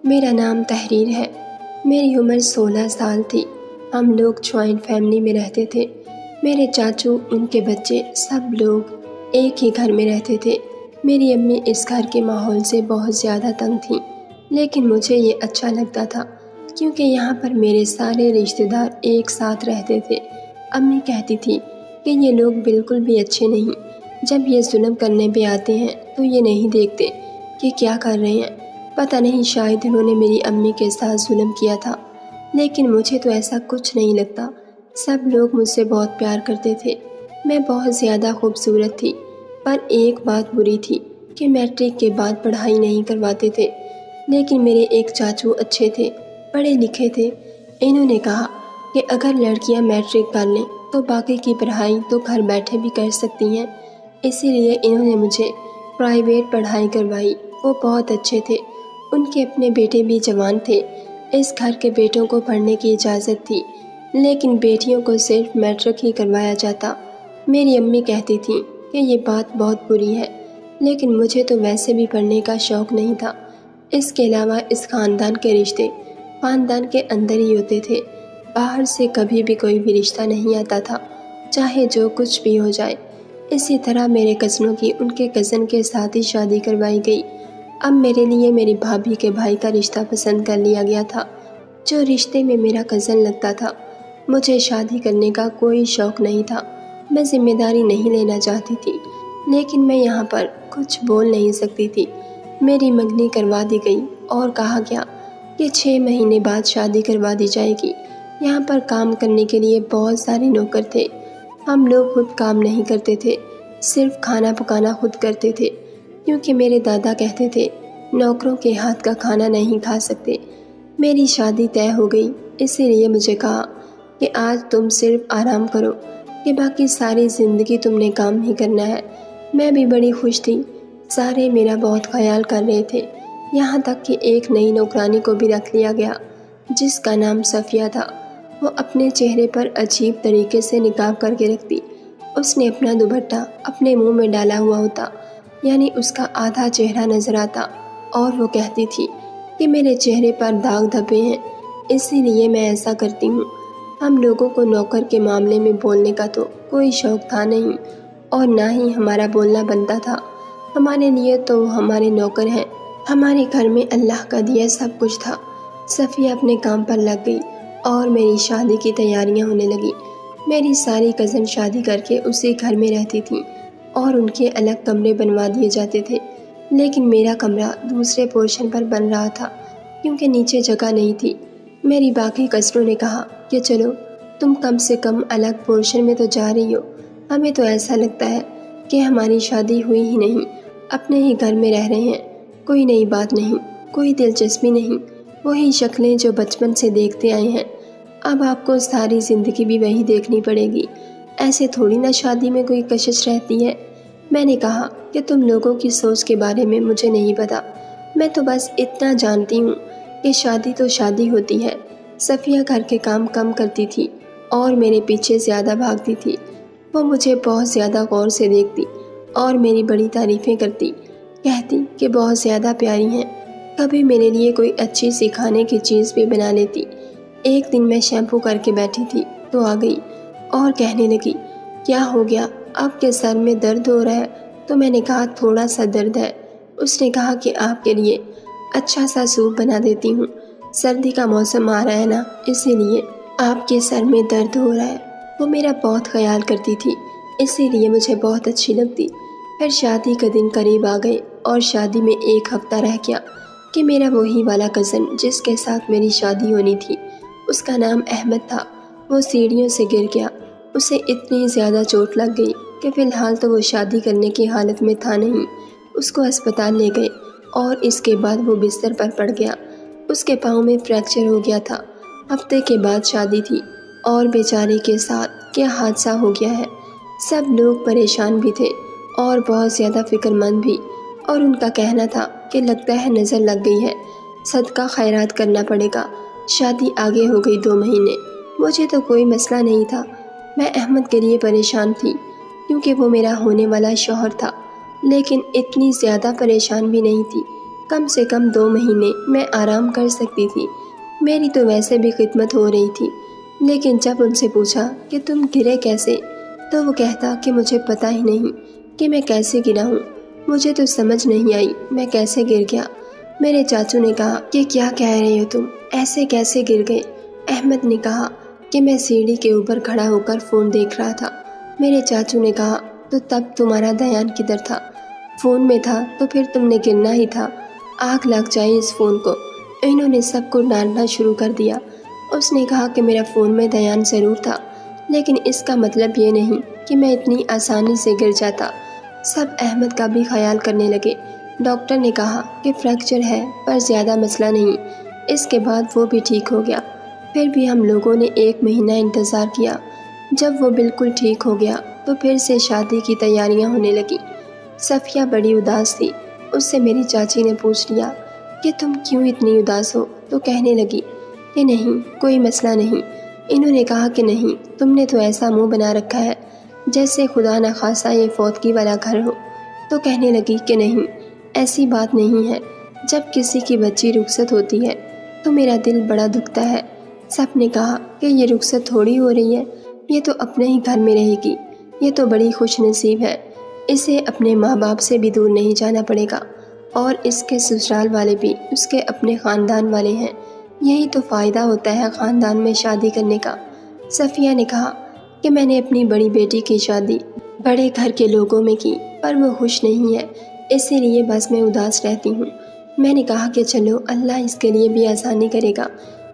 میرا نام تحریر ہے۔ میری عمر 16 سال تھی۔ ہم لوگ جوائنٹ فیملی میں رہتے تھے۔ میرے چاچو، ان کے بچے، سب لوگ ایک ہی گھر میں رہتے تھے۔ میری امی اس گھر کے ماحول سے بہت زیادہ تنگ تھیں، لیکن مجھے یہ اچھا لگتا تھا کیونکہ یہاں پر میرے سارے رشتہ دار ایک ساتھ رہتے تھے۔ امی کہتی تھی کہ یہ لوگ بالکل بھی اچھے نہیں، جب یہ ظلم کرنے پہ آتے ہیں تو یہ نہیں دیکھتے کہ کیا کر رہے ہیں۔ پتہ نہیں، شاید انہوں نے میری امی کے ساتھ ظلم کیا تھا، لیکن مجھے تو ایسا کچھ نہیں لگتا۔ سب لوگ مجھ سے بہت پیار کرتے تھے۔ میں بہت زیادہ خوبصورت تھی، پر ایک بات بری تھی کہ میٹرک کے بعد پڑھائی نہیں کرواتے تھے۔ لیکن میرے ایک چاچو اچھے تھے، پڑھے لکھے تھے۔ انہوں نے کہا کہ اگر لڑکیاں میٹرک کر لیں تو باقی کی پڑھائی تو گھر بیٹھے بھی کر سکتی ہیں۔ اسی لیے انہوں نے مجھے پرائیویٹ پڑھائی کروائی۔ وہ بہت اچھے تھے۔ ان کے اپنے بیٹے بھی جوان تھے۔ اس گھر کے بیٹوں کو پڑھنے کی اجازت تھی، لیکن بیٹیوں کو صرف میٹرک ہی کروایا جاتا۔ میری امی کہتی تھیں کہ یہ بات بہت بری ہے، لیکن مجھے تو ویسے بھی پڑھنے کا شوق نہیں تھا۔ اس کے علاوہ اس خاندان کے رشتے خاندان کے اندر ہی ہوتے تھے، باہر سے کبھی بھی کوئی بھی رشتہ نہیں آتا تھا، چاہے جو کچھ بھی ہو جائے۔ اسی طرح میرے کزنوں کی ان کے کزن کے ساتھ ہی شادی کروائی گئی۔ اب میرے لیے میری بھابھی کے بھائی کا رشتہ پسند کر لیا گیا تھا، جو رشتے میں میرا کزن لگتا تھا۔ مجھے شادی کرنے کا کوئی شوق نہیں تھا، میں ذمہ داری نہیں لینا چاہتی تھی، لیکن میں یہاں پر کچھ بول نہیں سکتی تھی۔ میری منگنی کروا دی گئی اور کہا گیا کہ 6 مہینے بعد شادی کروا دی جائے گی۔ یہاں پر کام کرنے کے لیے بہت سارے نوکر تھے۔ ہم لوگ خود کام نہیں کرتے تھے، صرف کھانا پکانا خود کرتے تھے، کیونکہ میرے دادا کہتے تھے نوکروں کے ہاتھ کا کھانا نہیں کھا سکتے۔ میری شادی طے ہو گئی، اسی لیے مجھے کہا کہ آج تم صرف آرام کرو، کہ باقی ساری زندگی تم نے کام ہی کرنا ہے۔ میں بھی بڑی خوش تھی، سارے میرا بہت خیال کر رہے تھے، یہاں تک کہ ایک نئی نوکرانی کو بھی رکھ لیا گیا جس کا نام صفیہ تھا۔ وہ اپنے چہرے پر عجیب طریقے سے نقاب کر کے رکھتی۔ اس نے اپنا دوپٹہ اپنے منہ میں ڈالا ہوا ہوتا، یعنی اس کا آدھا چہرہ نظر آتا، اور وہ کہتی تھی کہ میرے چہرے پر داغ دھبے ہیں، اسی لیے میں ایسا کرتی ہوں۔ ہم لوگوں کو نوکر کے معاملے میں بولنے کا تو کوئی شوق تھا نہیں، اور نہ ہی ہمارا بولنا بنتا تھا۔ ہمارے لیے تو وہ ہمارے نوکر ہیں۔ ہمارے گھر میں اللہ کا دیا سب کچھ تھا۔ صفیہ اپنے کام پر لگ گئی اور میری شادی کی تیاریاں ہونے لگی۔ میری ساری کزن شادی کر کے اسی گھر میں رہتی تھیں اور ان کے الگ کمرے بنوا دیے جاتے تھے، لیکن میرا کمرہ دوسرے پورشن پر بن رہا تھا کیونکہ نیچے جگہ نہیں تھی۔ میری باقی کزنوں نے کہا کہ چلو تم کم سے کم الگ پورشن میں تو جا رہی ہو، ہمیں تو ایسا لگتا ہے کہ ہماری شادی ہوئی ہی نہیں، اپنے ہی گھر میں رہ رہے ہیں، کوئی نئی بات نہیں، کوئی دلچسپی نہیں، وہی شکلیں جو بچپن سے دیکھتے آئے ہیں۔ اب آپ کو ساری زندگی بھی وہی دیکھنی پڑے گی، ایسے تھوڑی نہ شادی میں کوئی کشش رہتی ہے۔ میں نے کہا کہ تم لوگوں کی سوچ کے بارے میں مجھے نہیں پتا، میں تو بس اتنا جانتی ہوں کہ شادی تو شادی ہوتی ہے۔ صفیہ گھر کے کام کم کرتی تھی اور میرے پیچھے زیادہ بھاگتی تھی۔ وہ مجھے بہت زیادہ غور سے دیکھتی اور میری بڑی تعریفیں کرتی، کہتی کہ بہت زیادہ پیاری ہیں۔ کبھی میرے لیے کوئی اچھی سی کھانے کی چیز بھی بنا لیتی۔ ایک دن میں شیمپو کر کے بیٹھی تھی تو آ گئی اور کہنے لگی، کیا ہو گیا، آپ کے سر میں درد ہو رہا ہے؟ تو میں نے کہا تھوڑا سا درد ہے۔ اس نے کہا کہ آپ کے لیے اچھا سا سوپ بنا دیتی ہوں، سردی کا موسم آ رہا ہے نا، اسی لیے آپ کے سر میں درد ہو رہا ہے۔ وہ میرا بہت خیال کرتی تھی، اسی لیے مجھے بہت اچھی لگتی۔ پھر شادی کا دن قریب آ گئے اور شادی میں 1 ہفتہ رہ گیا کہ میرا وہی والا کزن جس کے ساتھ میری شادی ہونی تھی، اس کا نام احمد تھا، وہ سیڑھیوں سے گر گیا۔ اسے اتنی زیادہ چوٹ لگ گئی کہ فی الحال تو وہ شادی کرنے کی حالت میں تھا نہیں۔ اس کو اسپتال لے گئے اور اس کے بعد وہ بستر پر پڑ گیا۔ اس کے پاؤں میں فریکچر ہو گیا تھا۔ ہفتے کے بعد شادی تھی اور بیچارے کے ساتھ کیا حادثہ ہو گیا ہے۔ سب لوگ پریشان بھی تھے اور بہت زیادہ فکر مند بھی، اور ان کا کہنا تھا کہ لگتا ہے نظر لگ گئی ہے، صدقہ خیرات کرنا پڑے گا۔ شادی آگے ہو گئی 2 مہینے۔ مجھے تو کوئی مسئلہ نہیں تھا، میں احمد کے لیے پریشان تھی کیونکہ وہ میرا ہونے والا شوہر تھا، لیکن اتنی زیادہ پریشان بھی نہیں تھی کم سے کم 2 مہینے میں آرام کر سکتی تھی۔ میری تو ویسے بھی خدمت ہو رہی تھی، لیکن جب ان سے پوچھا کہ تم گرے کیسے تو وہ کہتا کہ مجھے پتہ ہی نہیں کہ میں کیسے گرا ہوں۔ مجھے تو سمجھ نہیں آئی میں کیسے گر گیا۔ میرے چاچو نے کہا کہ کیا کہہ رہے ہو تم، ایسے کیسے گر گئے؟ احمد نے کہا کہ میں سیڑھی کے اوپر کھڑا ہو کر فون دیکھ رہا تھا۔ میرے چاچو نے کہا تو تب تمہارا دھیان کدھر تھا؟ فون میں تھا تو پھر تم نے گرنا ہی تھا، آگ لگ جائے اس فون کو۔ انہوں نے سب کو ڈانٹنا شروع کر دیا۔ اس نے کہا کہ میرا فون میں دھیان ضرور تھا، لیکن اس کا مطلب یہ نہیں کہ میں اتنی آسانی سے گر جاتا۔ سب احمد کا بھی خیال کرنے لگے۔ ڈاکٹر نے کہا کہ فریکچر ہے پر زیادہ مسئلہ نہیں، اس کے بعد وہ بھی ٹھیک ہو گیا۔ پھر بھی ہم لوگوں نے 1 مہینہ انتظار کیا۔ جب وہ بالکل ٹھیک ہو گیا تو پھر سے شادی کی تیاریاں ہونے لگیں۔ صفیہ بڑی اداس تھی۔ اس سے میری چاچی نے پوچھ لیا کہ تم کیوں اتنی اداس ہو تو کہنے لگی کہ نہیں کوئی مسئلہ نہیں۔ انہوں نے کہا کہ نہیں، تم نے تو ایسا منہ بنا رکھا ہے جیسے خدا نخواستہ یہ فوتگی والا گھر ہو۔ تو کہنے لگی کہ نہیں ایسی بات نہیں ہے، جب کسی کی بچی رخصت ہوتی ہے تو میرا دل بڑا دکھتا ہے۔ سب نے کہا کہ یہ رخصت تھوڑی ہو رہی ہے، یہ تو اپنے ہی گھر میں رہے گی، یہ تو بڑی خوش نصیب ہے، اسے اپنے ماں باپ سے بھی دور نہیں جانا پڑے گا، اور اس کے سسرال والے بھی اس کے اپنے خاندان والے ہیں، یہی تو فائدہ ہوتا ہے خاندان میں شادی کرنے کا۔ صفیہ نے کہا کہ میں نے اپنی بڑی بیٹی کی شادی بڑے گھر کے لوگوں میں کی، پر وہ خوش نہیں ہے، اسی لیے بس میں اداس رہتی ہوں۔ میں نے کہا کہ چلو اللہ اس کے لیے بھی آسانی کرے گا۔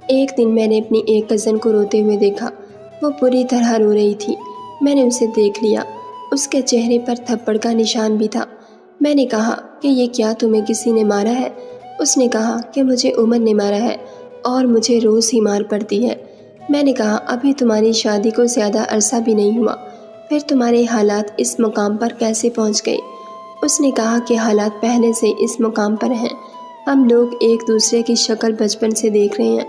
ایک دن میں نے اپنی ایک کزن کو روتے ہوئے دیکھا، وہ پوری طرح رو رہی تھی۔ میں نے اسے دیکھ لیا، اس کے چہرے پر تھپڑ کا نشان بھی تھا۔ میں نے کہا کہ یہ کیا تمہیں کسی نے مارا ہے؟ اس نے کہا کہ مجھے عمر نے مارا ہے اور مجھے روز ہی مار پڑتی ہے۔ میں نے کہا ابھی تمہاری شادی کو زیادہ عرصہ بھی نہیں ہوا، پھر تمہارے حالات اس مقام پر کیسے پہنچ گئے؟ اس نے کہا کہ حالات پہلے سے اس مقام پر ہیں، ہم لوگ ایک دوسرے کی شکل بچپن سے دیکھ رہے ہیں،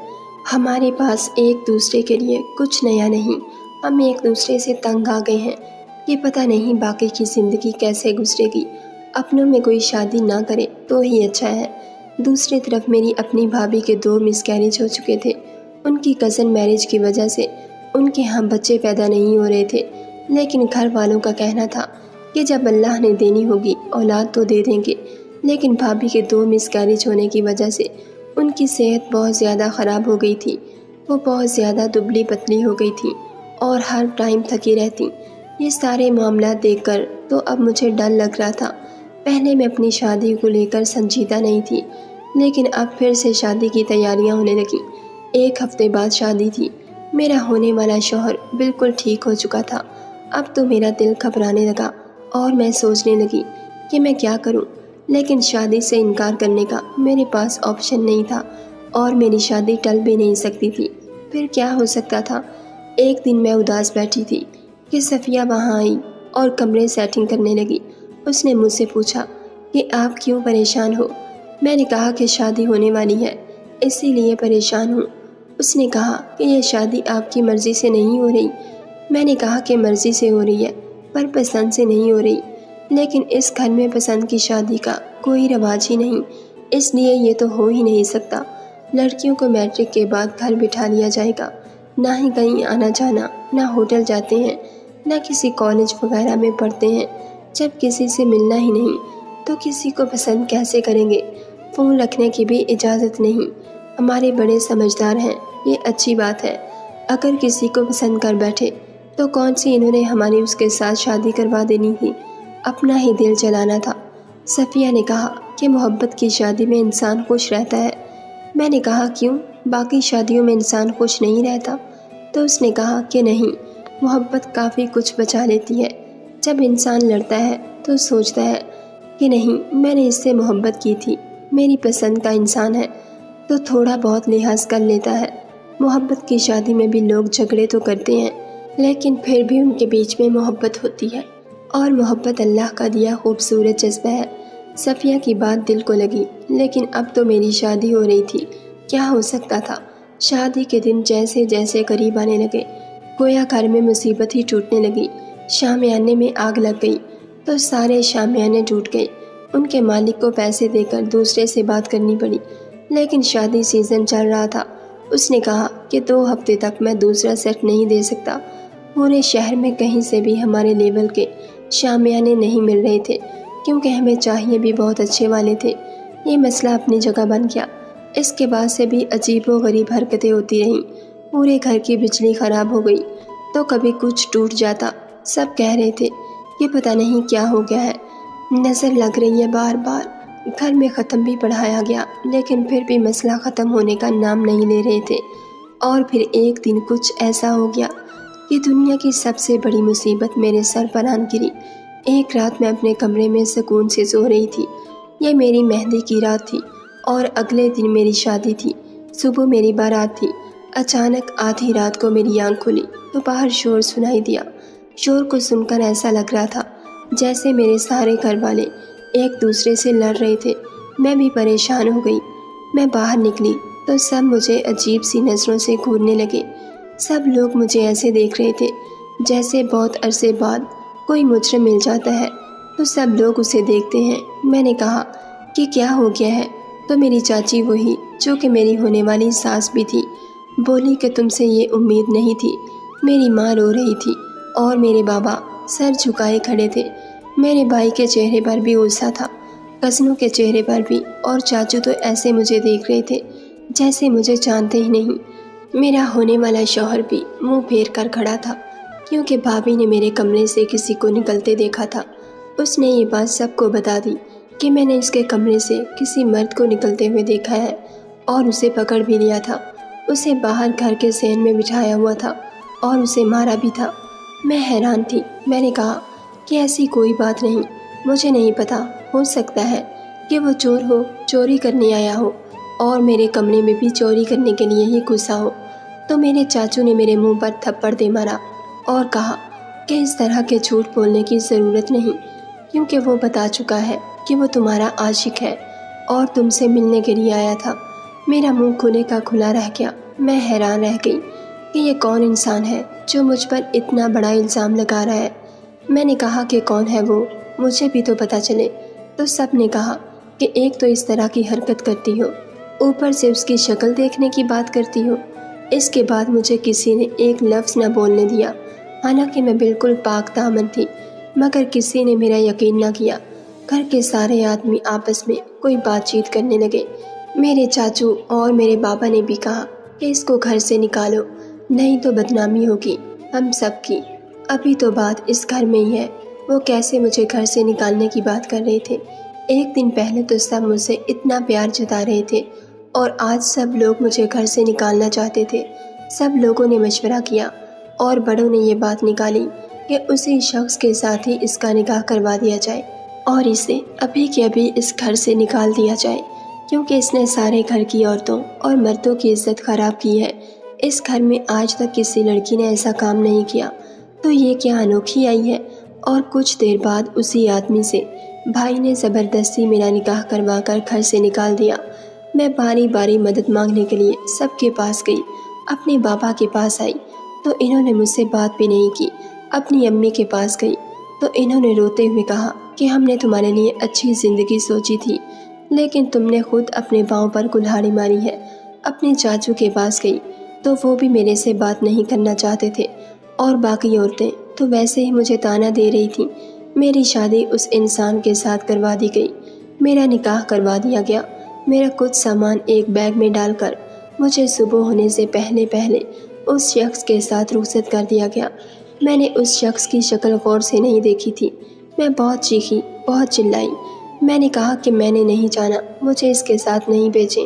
ہمارے پاس ایک دوسرے کے لیے کچھ نیا نہیں، ہم ایک دوسرے سے تنگ آ گئے ہیں، یہ پتہ نہیں باقی کی زندگی کیسے گزرے گی، اپنوں میں کوئی شادی نہ کرے تو ہی اچھا ہے۔ دوسری طرف میری اپنی بھابھی کے 2 مس کیریج ہو چکے تھے، ان کی کزن میرج کی وجہ سے ان کے ہاں بچے پیدا نہیں ہو رہے تھے، لیکن گھر والوں کا کہنا تھا کہ جب اللہ نے دینی ہوگی اولاد تو دے دیں گے، لیکن بھابھی کے 2 مس کیریج ہونے کی وجہ سے ان کی صحت بہت زیادہ خراب ہو گئی تھی، وہ بہت زیادہ دبلی پتلی ہو گئی تھی اور ہر ٹائم تھکی رہتی۔ یہ سارے معاملات دیکھ کر تو اب مجھے ڈر لگ رہا تھا۔ پہلے میں اپنی شادی کو لے کر سنجیدہ نہیں تھی، لیکن اب پھر سے شادی کی تیاریاں ہونے لگیں۔ 1 ہفتے بعد شادی تھی۔ میرا ہونے والا شوہر بالکل ٹھیک ہو چکا تھا۔ اب تو میرا دل گھبرانے لگا اور میں سوچنے لگی کہ میں کیا کروں، لیکن شادی سے انکار کرنے کا میرے پاس آپشن نہیں تھا اور میری شادی ٹل بھی نہیں سکتی تھی۔ پھر کیا ہو سکتا تھا؟ ایک دن میں اداس بیٹھی تھی کہ صفیہ وہاں آئی اور کمرے سیٹنگ کرنے لگی۔ اس نے مجھ سے پوچھا کہ آپ کیوں پریشان ہو؟ میں نے کہا کہ شادی ہونے والی ہے، اسی لیے پریشان ہوں۔ اس نے کہا کہ یہ شادی آپ کی مرضی سے نہیں ہو رہی۔ میں نے کہا کہ مرضی سے ہو رہی ہے پر پسند سے نہیں ہو رہی، لیکن اس گھر میں پسند کی شادی کا کوئی رواج ہی نہیں، اس لیے یہ تو ہو ہی نہیں سکتا۔ لڑکیوں کو میٹرک کے بعد گھر بٹھا لیا جائے گا، نہ ہی کہیں آنا جانا، نہ ہوٹل جاتے ہیں، نہ کسی کالج وغیرہ میں پڑھتے ہیں۔ جب کسی سے ملنا ہی نہیں تو کسی کو پسند کیسے کریں گے؟ فون رکھنے کی بھی اجازت نہیں۔ ہمارے بڑے سمجھدار ہیں، یہ اچھی بات ہے۔ اگر کسی کو پسند کر بیٹھے تو کون سی انہوں نے ہماری اس کے ساتھ شادی کروا دینی تھی، اپنا ہی دل چلانا تھا۔ صفیہ نے کہا کہ محبت کی شادی میں انسان خوش رہتا ہے۔ میں نے کہا کیوں، باقی شادیوں میں انسان خوش نہیں رہتا؟ تو اس نے کہا کہ نہیں، محبت کافی کچھ بچا لیتی ہے۔ جب انسان لڑتا ہے تو سوچتا ہے کہ نہیں میں نے اس سے محبت کی تھی، میری پسند کا انسان ہے، تو تھوڑا بہت لحاظ کر لیتا ہے۔ محبت کی شادی میں بھی لوگ جھگڑے تو کرتے ہیں، لیکن پھر بھی ان کے بیچ میں محبت ہوتی ہے، اور محبت اللہ کا دیا خوبصورت جذبہ ہے۔ صفیہ کی بات دل کو لگی، لیکن اب تو میری شادی ہو رہی تھی، کیا ہو سکتا تھا؟ شادی کے دن جیسے جیسے قریب آنے لگے گویا گھر میں مصیبت ہی ٹوٹنے لگی۔ شامیانے میں آگ لگ گئی تو سارے شامیانے ٹوٹ گئے۔ ان کے مالک کو پیسے دے کر دوسرے سے بات کرنی پڑی، لیکن شادی سیزن چل رہا تھا۔ اس نے کہا کہ 2 ہفتے تک میں دوسرا سیٹ نہیں دے سکتا۔ پورے شہر میں کہیں سے بھی ہمارے لیول کے شامیانے نہیں مل رہے تھے، کیونکہ ہمیں چاہیے بھی بہت اچھے والے تھے۔ یہ مسئلہ اپنی جگہ بن گیا۔ اس کے بعد سے بھی عجیب و غریب حرکتیں ہوتی رہیں۔ پورے گھر کی بجلی خراب ہو گئی تو کبھی کچھ ٹوٹ جاتا۔ سب کہہ رہے تھے یہ پتہ نہیں کیا ہو گیا ہے، نظر لگ رہی ہے بار بار۔ گھر میں ختم بھی پڑھایا گیا، لیکن پھر بھی مسئلہ ختم ہونے کا نام نہیں لے رہے تھے۔ اور پھر ایک دن کچھ ایسا ہو گیا کہ دنیا کی سب سے بڑی مصیبت میرے سر پر آن گری۔ ایک رات میں اپنے کمرے میں سکون سے سو رہی تھی۔ یہ میری مہندی کی رات تھی اور اگلے دن میری شادی تھی۔ صبح میری بارات تھی۔ اچانک آدھی رات کو میری آنکھ کھلی تو باہر شور سنائی دیا۔ شور کو سن کر ایسا لگ رہا تھا جیسے میرے سارے گھر والے ایک دوسرے سے لڑ رہے تھے۔ میں بھی پریشان ہو گئی۔ میں باہر نکلی تو سب مجھے عجیب سی نظروں سے گھورنے لگے۔ سب لوگ مجھے ایسے دیکھ رہے تھے جیسے بہت عرصے بعد کوئی مجرم مل جاتا ہے تو سب لوگ اسے دیکھتے ہیں۔ میں نے کہا کہ کیا ہو گیا ہے تو میری چاچی، وہی جو کہ میری ہونے والی ساس بھی تھی، بولی کہ تم سے یہ امید نہیں تھی۔ میری ماں رو رہی تھی اور میرے بابا سر جھکائے کھڑے تھے۔ میرے بھائی کے چہرے پر بھی غصہ تھا، کزنوں کے چہرے پر بھی، اور چاچو تو ایسے مجھے دیکھ رہے تھے جیسے مجھے جانتے ہی نہیں۔ میرا ہونے والا شوہر بھی منہ پھیر کر کھڑا تھا، کیونکہ بھابھی نے میرے کمرے سے کسی کو نکلتے دیکھا تھا۔ اس نے یہ بات سب کو بتا دی کہ میں نے اس کے کمرے سے کسی مرد کو نکلتے ہوئے دیکھا ہے اور اسے پکڑ بھی لیا تھا۔ اسے باہر گھر کے صحن میں بٹھایا ہوا تھا اور اسے مارا بھی تھا۔ میں حیران تھی۔ میں نے کہا کہ ایسی کوئی بات نہیں، مجھے نہیں پتا، ہو سکتا ہے کہ وہ چور ہو، چوری کرنے آیا ہو اور میرے کمرے میں بھی چوری کرنے کے لیے ہی گھسا ہو۔ تو میرے چاچو نے میرے منہ پر تھپڑ دے مارا اور کہا کہ اس طرح کے جھوٹ بولنے کی ضرورت نہیں، کیونکہ وہ بتا چکا ہے کہ وہ تمہارا عاشق ہے اور تم سے ملنے کے لیے آیا تھا۔ میرا منہ کھلے کا کھلا رہ گیا۔ میں حیران رہ گئی کہ یہ کون انسان ہے جو مجھ پر اتنا بڑا الزام لگا رہا ہے۔ میں نے کہا کہ کون ہے وہ، مجھے بھی تو پتہ چلے۔ تو سب نے کہا کہ ایک تو اس طرح کی حرکت کرتی ہو، اوپر سے اس کی شکل دیکھنے کی بات کرتی ہو۔ اس کے بعد مجھے کسی نے ایک لفظ نہ بولنے دیا، حالانکہ میں بالکل پاک دامن تھی، مگر کسی نے میرا یقین نہ کیا۔ گھر کے سارے آدمی آپس میں کوئی بات چیت کرنے لگے۔ میرے چاچو اور میرے بابا نے بھی کہا کہ اس کو گھر سے نکالو، نہیں تو بدنامی ہوگی ہم سب کی۔ ابھی تو بات اس گھر میں ہی ہے۔ وہ کیسے مجھے گھر سے نکالنے کی بات کر رہے تھے۔ ایک دن پہلے تو سب مجھ سے اتنا پیار جتا رہے تھے اور آج سب لوگ مجھے گھر سے نکالنا چاہتے تھے۔ سب لوگوں نے مشورہ کیا اور بڑوں نے یہ بات نکالی کہ اسی شخص کے ساتھ ہی اس کا نکاح کروا دیا جائے اور اسے ابھی کے ابھی اس گھر سے نکال دیا جائے، کیونکہ اس نے سارے گھر کی عورتوں اور مردوں کی عزت خراب کی ہے۔ اس گھر میں آج تک کسی لڑکی نے ایسا کام نہیں کیا، تو یہ کیا انوکھی آئی ہے۔ اور کچھ دیر بعد اسی آدمی سے بھائی نے زبردستی میرا نکاح کروا کر گھر سے نکال دیا۔ میں باری باری مدد مانگنے کے لیے سب کے پاس گئی۔ اپنے بابا کے پاس آئی تو انہوں نے مجھ سے بات بھی نہیں کی۔ اپنی امی کے پاس گئی تو انہوں نے روتے ہوئے کہا کہ ہم نے تمہارے لیے اچھی زندگی سوچی تھی، لیکن تم نے خود اپنے پاؤں پر کلہاڑی ماری ہے۔ اپنے چاچو کے پاس گئی تو وہ بھی میرے سے بات نہیں کرنا چاہتے تھے، اور باقی عورتیں تو ویسے ہی مجھے طعنہ دے رہی تھیں۔ میری شادی اس انسان کے ساتھ کروا دی گئی، میرا نکاح کروا دیا گیا۔ میرا کچھ سامان ایک بیگ میں ڈال کر مجھے صبح ہونے سے پہلے پہلے اس شخص کے ساتھ رخصت کر دیا گیا۔ میں نے اس شخص کی شکل غور سے نہیں دیکھی تھی۔ میں بہت چیخی، بہت چلائی۔ میں نے کہا کہ میں نے نہیں جانا، مجھے اس کے ساتھ نہیں بھیجیں،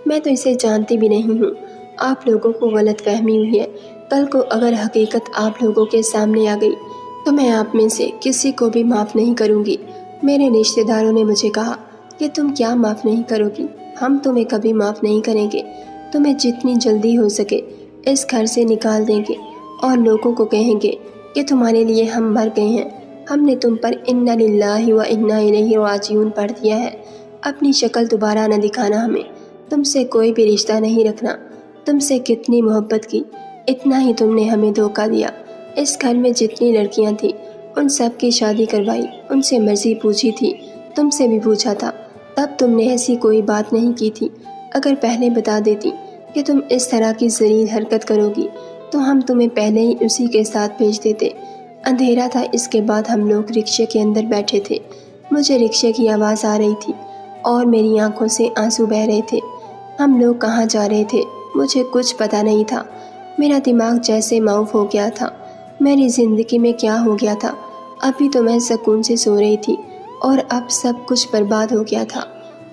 میں تو اسے جانتی بھی نہیں ہوں۔ آپ لوگوں کو غلط فہمی ہوئی ہے۔ کل کو اگر حقیقت آپ لوگوں کے سامنے آ گئی تو میں آپ میں سے کسی کو بھی معاف نہیں کروں گی۔ میرے رشتہ داروں نے مجھے کہا کہ تم کیا معاف نہیں کرو گی؟ ہم تمہیں کبھی معاف نہیں کریں گے۔ تمہیں جتنی جلدی ہو سکے اس گھر سے نکال دیں گے اور لوگوں کو کہیں گے کہ تمہارے لیے ہم مر گئے ہیں۔ ہم نے تم پر انا للہ و انا الیہ راجعون پڑھ دیا ہے۔ اپنی شکل دوبارہ نہ دکھانا ہمیں، تم سے کوئی بھی رشتہ نہیں رکھنا۔ تم سے کتنی محبت کی، اتنا ہی تم نے ہمیں دھوکہ دیا۔ اس گھر میں جتنی لڑکیاں تھیں ان سب کی شادی کروائی، ان سے مرضی پوچھی تھی تم سے بھی پوچھا تھا، تب تم نے ایسی کوئی بات نہیں کی تھی۔ اگر پہلے بتا دیتی کہ تم اس طرح کی ذلیل حرکت کرو گی تو ہم تمہیں پہلے ہی اسی کے ساتھ بھیج دیتے۔ اندھیرا تھا، اس کے بعد ہم لوگ رکشے کے اندر بیٹھے تھے۔ مجھے رکشے کی آواز آ رہی تھی اور میری آنکھوں سے آنسو بہہ رہے تھے۔ ہم لوگ کہاں جا رہے تھے مجھے کچھ پتہ نہیں تھا۔ میرا دماغ جیسے معاف ہو گیا تھا۔ میری زندگی میں کیا ہو گیا تھا؟ ابھی تو میں سکون سے سو رہی تھی اور اب سب کچھ برباد ہو گیا تھا۔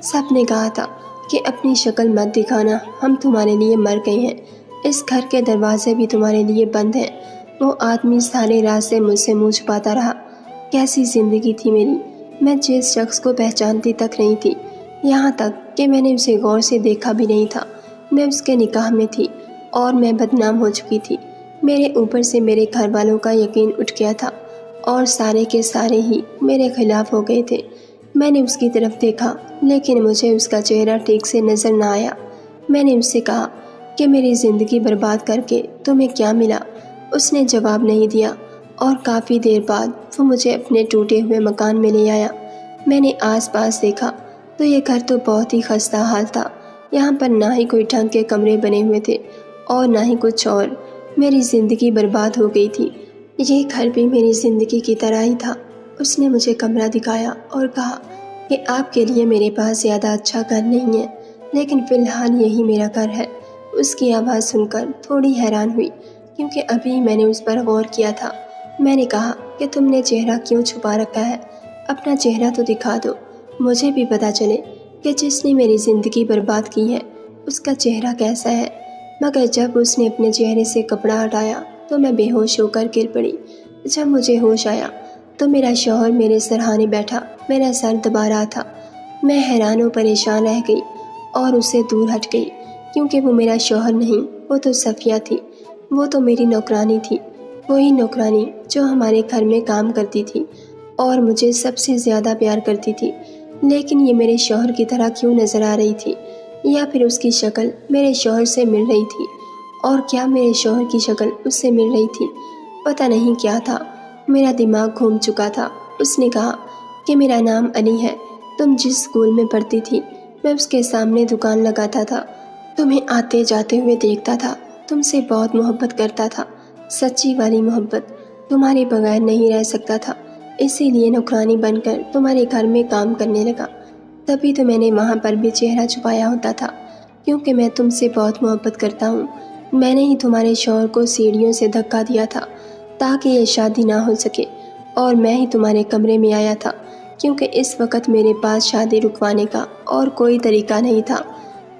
سب نے کہا تھا کہ اپنی شکل مت دکھانا، ہم تمہارے لیے مر گئے ہیں، اس گھر کے دروازے بھی تمہارے لیے بند ہیں۔ وہ آدمی سارے راستے مجھ سے منہ چھپاتا رہا۔ کیسی زندگی تھی میری! میں جس شخص کو پہچانتی تک نہیں تھی، یہاں تک کہ میں نے اسے غور سے دیکھا بھی نہیں تھا۔ میں اس کے نکاح میں تھی اور میں بدنام ہو چکی تھی۔ میرے اوپر سے میرے گھر والوں کا یقین اٹھ گیا تھا اور سارے کے سارے ہی میرے خلاف ہو گئے تھے۔ میں نے اس کی طرف دیکھا لیکن مجھے اس کا چہرہ ٹھیک سے نظر نہ آیا۔ میں نے اس سے کہا کہ میری زندگی برباد کر کے تمہیں کیا ملا؟ اس نے جواب نہیں دیا اور کافی دیر بعد وہ مجھے اپنے ٹوٹے ہوئے مکان میں لے آیا۔ میں نے آس پاس دیکھا تو یہ گھر تو بہت ہی خستہ حال تھا۔ یہاں پر نہ ہی کوئی ڈھنگ کے کمرے بنے ہوئے تھے اور نہ ہی کچھ اور۔ میری زندگی برباد ہو گئی تھی۔ یہ گھر بھی میری زندگی کی طرح ہی تھا۔ اس نے مجھے کمرہ دکھایا اور کہا کہ آپ کے لیے میرے پاس زیادہ اچھا گھر نہیں ہے، لیکن فی الحال یہی میرا گھر ہے۔ اس کی آواز سن کر تھوڑی حیران ہوئی کیونکہ ابھی میں نے اس پر غور کیا تھا۔ میں نے کہا کہ تم نے چہرہ کیوں چھپا رکھا ہے؟ اپنا چہرہ تو دکھا دو، مجھے بھی پتہ چلے کہ جس نے میری زندگی برباد کی ہے اس کا چہرہ کیسا ہے۔ مگر جب اس نے اپنے چہرے سے کپڑا ہٹایا تو میں بے ہوش ہو کر گر پڑی۔ جب مجھے ہوش آیا تو میرا شوہر میرے سرہانے بیٹھا میرا سر دبا رہا تھا۔ میں حیران و پریشان رہ گئی اور اس سے دور ہٹ گئی کیونکہ وہ میرا شوہر نہیں، وہ تو صفیہ تھی۔ وہ تو میری نوکرانی تھی، وہی نوکرانی جو ہمارے گھر میں کام کرتی تھی اور مجھے سب سے زیادہ پیار کرتی تھی۔ لیکن یہ میرے شوہر کی طرح کیوں نظر آ رہی تھی؟ یا پھر اس کی شکل میرے شوہر سے مل رہی تھی؟ اور کیا میرے شوہر کی شکل اس سے مل رہی تھی؟ پتہ نہیں کیا تھا، میرا دماغ گھوم چکا تھا۔ اس نے کہا کہ میرا نام علی ہے، تم جس اسکول میں پڑھتی تھی میں اس کے سامنے دکان لگاتا تھا، تمہیں آتے جاتے ہوئے دیکھتا تھا، تم سے بہت محبت کرتا تھا، سچی والی محبت، تمہارے بغیر نہیں رہ سکتا تھا، اسی لیے نوکرانی بن کر تمہارے گھر میں کام کرنے لگا۔ تبھی تو میں نے وہاں پر بھی چہرہ چھپایا ہوتا تھا کیونکہ میں تم سے بہت محبت کرتا ہوں۔ میں نے ہی تمہارے شوہر کو سیڑھیوں سے دھکا دیا تھا تاکہ یہ شادی نہ ہو سکے، اور میں ہی تمہارے کمرے میں آیا تھا کیونکہ اس وقت میرے پاس شادی رکوانے کا اور کوئی طریقہ نہیں تھا۔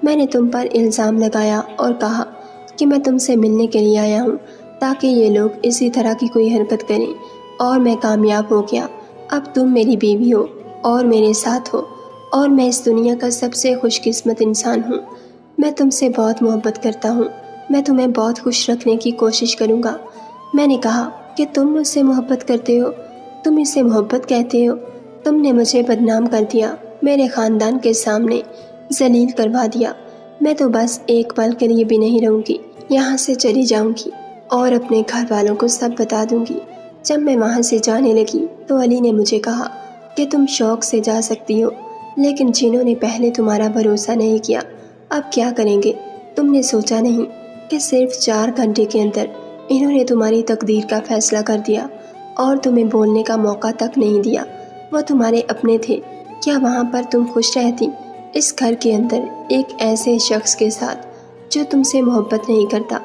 میں نے تم پر الزام لگایا اور کہا کہ میں تم سے ملنے کے لیے آیا ہوں تاکہ یہ لوگ اسی طرح کی کوئی حرکت کریں، اور میں کامیاب ہو گیا۔ اب تم میری بیوی ہو اور میرے ساتھ ہو، اور میں اس دنیا کا سب سے خوش قسمت انسان ہوں۔ میں تم سے بہت محبت کرتا ہوں، میں تمہیں بہت خوش رکھنے کی کوشش کروں گا۔ میں نے کہا کہ تم مجھ سے محبت کرتے ہو، تم اسے محبت کہتے ہو؟ تم نے مجھے بدنام کر دیا، میرے خاندان کے سامنے ذلیل کروا دیا۔ میں تو بس ایک پل کے لیے بھی نہیں رہوں گی، یہاں سے چلی جاؤں گی اور اپنے گھر والوں کو سب بتا دوں گی۔ جب میں وہاں سے جانے لگی تو علی نے مجھے کہا کہ تم شوق سے جا سکتی ہو، لیکن جنہوں نے پہلے تمہارا بھروسہ نہیں کیا اب کیا کریں گے؟ تم نے سوچا نہیں کہ صرف 4 گھنٹے کے اندر انہوں نے تمہاری تقدیر کا فیصلہ کر دیا اور تمہیں بولنے کا موقع تک نہیں دیا۔ وہ تمہارے اپنے تھے، کیا وہاں پر تم خوش رہتی؟ اس گھر کے اندر ایک ایسے شخص کے ساتھ جو تم سے محبت نہیں کرتا۔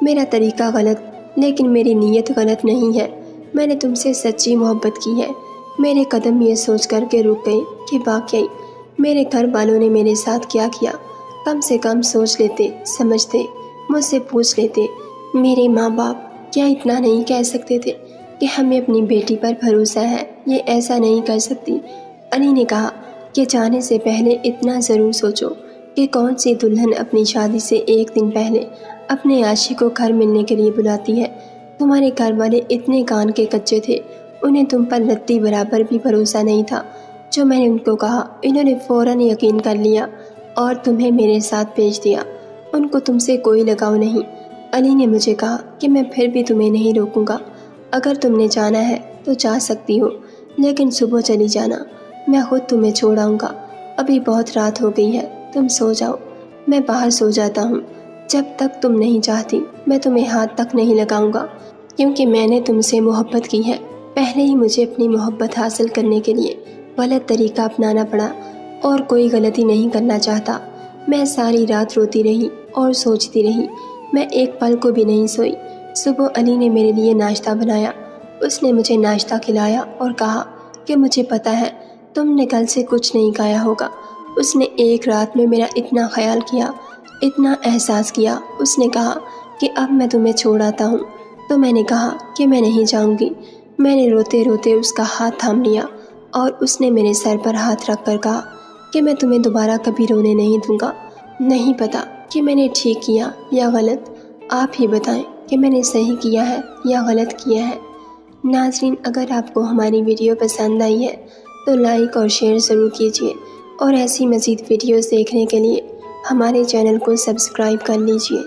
میرا طریقہ غلط لیکن میری نیت غلط نہیں ہے، میں نے تم سے سچی محبت کی ہے۔ میرے قدم یہ سوچ کر کے رک گئے کہ واقعی میرے گھر والوں نے میرے ساتھ کیا کیا۔ کم سے کم سوچ لیتے، سمجھتے، مجھ سے پوچھ لیتے۔ میرے ماں باپ کیا اتنا نہیں کہہ سکتے تھے کہ ہمیں اپنی بیٹی پر بھروسہ ہے، یہ ایسا نہیں کر سکتی؟ علی نے کہا کہ جانے سے پہلے اتنا ضرور سوچو کہ کون سی دلہن اپنی شادی سے 1 دن پہلے اپنے عاشق کو گھر ملنے کے لیے بلاتی ہے۔ تمہارے گھر والے اتنے کان کے کچے تھے، انہیں تم پر رتی برابر بھی بھروسہ نہیں تھا۔ جو میں نے ان کو کہا انہوں نے فوراً یقین کر لیا اور تمہیں میرے ساتھ بھیج دیا۔ ان کو تم سے کوئی لگاؤ نہیں۔ علی نے مجھے کہا کہ میں پھر بھی تمہیں نہیں روکوں گا، اگر تم نے جانا ہے تو جا سکتی ہو، لیکن صبح چلی جانا۔ میں خود تمہیں چھوڑ آؤں گا۔ ابھی بہت رات ہو گئی ہے، تم سو جاؤ، میں باہر سو جاتا ہوں۔ جب تک تم نہیں چاہتی میں تمہیں ہاتھ تک نہیں لگاؤں گا، کیونکہ میں نے تم سے محبت کی ہے۔ پہلے ہی مجھے اپنی محبت حاصل کرنے کے لیے غلط طریقہ اپنانا پڑا اور کوئی غلطی نہیں کرنا چاہتا۔ میں ساری رات روتی رہی اور سوچتی رہی، میں ایک پل کو بھی نہیں سوئی۔ صبح علی نے میرے لیے ناشتہ بنایا، اس نے مجھے ناشتہ کھلایا اور کہا کہ مجھے پتہ ہے تم نے کل سے کچھ نہیں کھایا ہوگا۔ اس نے ایک رات میں میرا اتنا خیال کیا، اتنا احساس کیا۔ اس نے کہا کہ اب میں تمہیں چھوڑ آتا ہوں، تو میں نے کہا کہ میں نہیں جاؤں گی۔ میں نے روتے روتے اس کا ہاتھ تھام لیا اور اس نے میرے سر پر ہاتھ رکھ کر کہا کہ میں تمہیں دوبارہ کبھی رونے نہیں دوں گا۔ نہیں پتا کہ میں نے ٹھیک کیا یا غلط، آپ ہی بتائیں کہ میں نے صحیح کیا ہے یا غلط کیا ہے۔ ناظرین، اگر آپ کو ہماری ویڈیو پسند آئی ہے تو لائک اور شیئر ضرور کیجیے، اور ایسی مزید ویڈیوز دیکھنے کے لیے ہمارے چینل کو سبسکرائب کر لیجیے۔